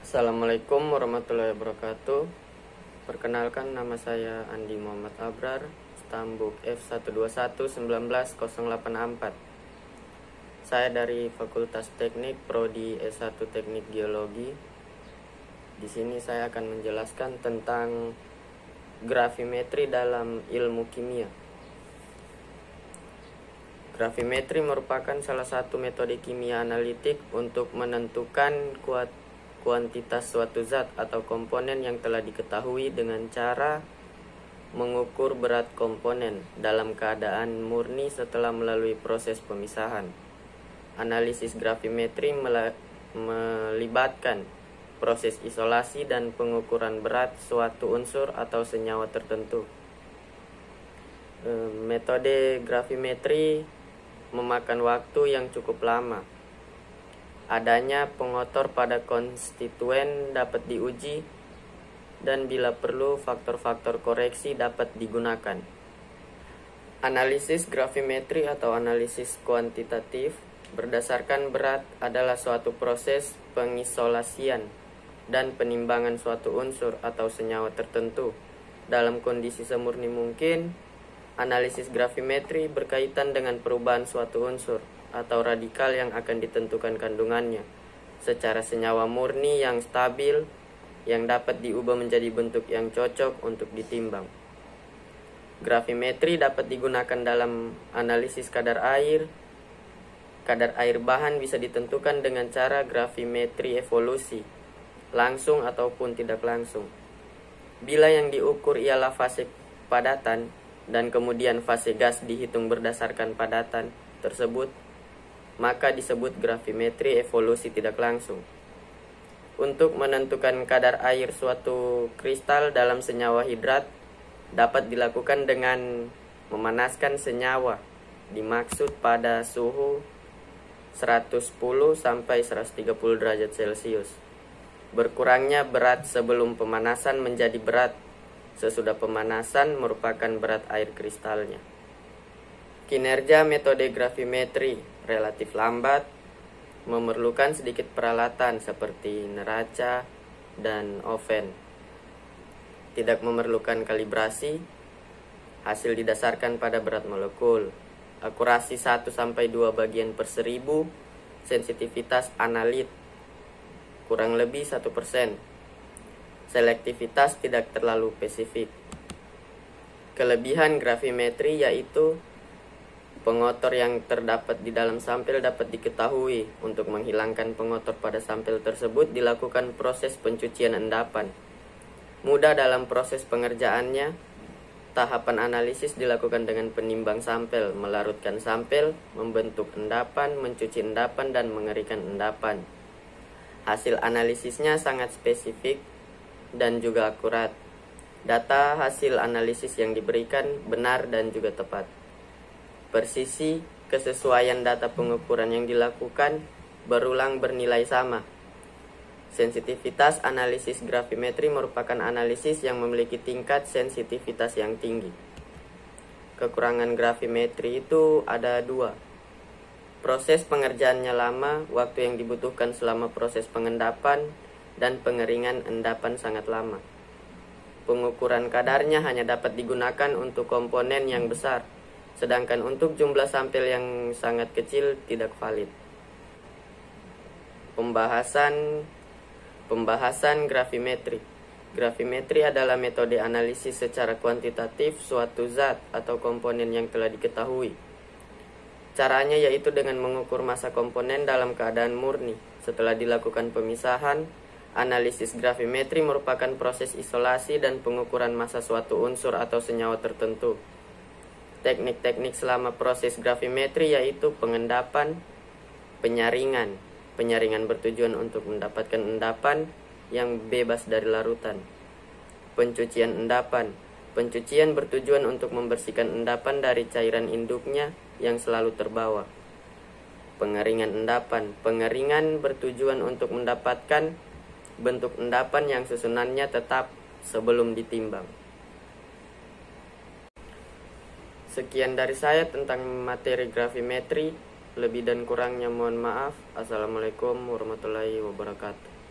Assalamualaikum warahmatullahi wabarakatuh. Perkenalkan, nama saya Andi Muhammad Abrar, Stambuk F121-19-084. Saya dari Fakultas Teknik Prodi S1 Teknik Geologi. Di sini saya akan menjelaskan tentang gravimetri dalam ilmu kimia. Gravimetri merupakan salah satu metode kimia analitik untuk menentukan kuantitas suatu zat atau komponen yang telah diketahui dengan cara mengukur berat komponen dalam keadaan murni setelah melalui proses pemisahan. Analisis gravimetri melibatkan proses isolasi dan pengukuran berat suatu unsur atau senyawa tertentu. Metode gravimetri memakan waktu yang cukup lama. Adanya pengotor pada konstituen dapat diuji, dan bila perlu faktor-faktor koreksi dapat digunakan. Analisis gravimetri atau analisis kuantitatif berdasarkan berat adalah suatu proses pengisolasian dan penimbangan suatu unsur atau senyawa tertentu dalam kondisi semurni mungkin. Analisis gravimetri berkaitan dengan perubahan suatu unsur atau radikal yang akan ditentukan kandungannya secara senyawa murni yang stabil yang dapat diubah menjadi bentuk yang cocok untuk ditimbang. Gravimetri dapat digunakan dalam analisis kadar air. Kadar air bahan bisa ditentukan dengan cara gravimetri evolusi, langsung ataupun tidak langsung. Bila yang diukur ialah fase padatan dan kemudian fase gas dihitung berdasarkan padatan tersebut, maka disebut gravimetri evolusi tidak langsung. Untuk menentukan kadar air suatu kristal dalam senyawa hidrat dapat dilakukan dengan memanaskan senyawa, dimaksud pada suhu 110 sampai 130 derajat Celcius. Berkurangnya berat sebelum pemanasan menjadi berat sesudah pemanasan merupakan berat air kristalnya. Kinerja metode gravimetri relatif lambat, memerlukan sedikit peralatan seperti neraca dan oven. Tidak memerlukan kalibrasi, hasil didasarkan pada berat molekul. Akurasi 1-2 bagian per 1000, sensitivitas analit kurang lebih 1%. Selektivitas tidak terlalu spesifik. Kelebihan gravimetri yaitu pengotor yang terdapat di dalam sampel dapat diketahui. Untuk menghilangkan pengotor pada sampel tersebut dilakukan proses pencucian endapan. Mudah dalam proses pengerjaannya. Tahapan analisis dilakukan dengan penimbang sampel, melarutkan sampel, membentuk endapan, mencuci endapan, dan mengeringkan endapan. Hasil analisisnya sangat spesifik dan juga akurat. Data hasil analisis yang diberikan benar dan juga tepat. Persisi kesesuaian data pengukuran yang dilakukan berulang bernilai sama. Sensitivitas analisis gravimetri merupakan analisis yang memiliki tingkat sensitivitas yang tinggi. Kekurangan gravimetri itu ada 2. Proses pengerjaannya lama, waktu yang dibutuhkan selama proses pengendapan dan pengeringan endapan sangat lama. Pengukuran kadarnya hanya dapat digunakan untuk komponen yang besar, sedangkan untuk jumlah sampel yang sangat kecil tidak valid. Pembahasan gravimetri. Gravimetri adalah metode analisis secara kuantitatif suatu zat atau komponen yang telah diketahui. Caranya yaitu dengan mengukur massa komponen dalam keadaan murni. Setelah dilakukan pemisahan, analisis gravimetri merupakan proses isolasi dan pengukuran massa suatu unsur atau senyawa tertentu. Teknik-teknik selama proses gravimetri yaitu pengendapan, penyaringan. Penyaringan bertujuan untuk mendapatkan endapan yang bebas dari larutan. Pencucian endapan. Pencucian bertujuan untuk membersihkan endapan dari cairan induknya yang selalu terbawa. Pengeringan endapan. Pengeringan bertujuan untuk mendapatkan bentuk endapan yang susunannya tetap sebelum ditimbang. Sekian dari saya tentang materi gravimetri. Lebih dan kurangnya mohon maaf. Assalamualaikum warahmatullahi wabarakatuh.